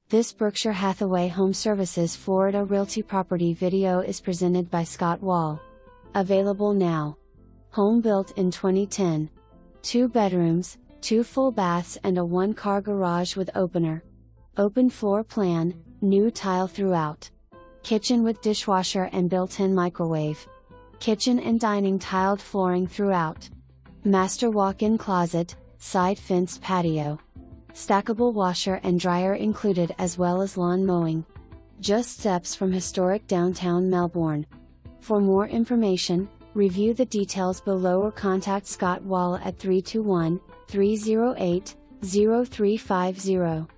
This Berkshire Hathaway HomeServices Florida Realty property video is presented by ScottWall. Available now. Home built in 2010. 2 bedrooms, 2 full baths and a 1-car garage with opener. Open floor plan, new tile throughout. Kitchen with dishwasher and built-in microwave. Kitchen and dining tiled flooring throughout. Master walk-in closet, side fenced patio. Stackable washer and dryer included as well as lawn mowing. Just steps from historic downtown Melbourne. For more information, review the details below or contact ScottWall at 321-308-0350.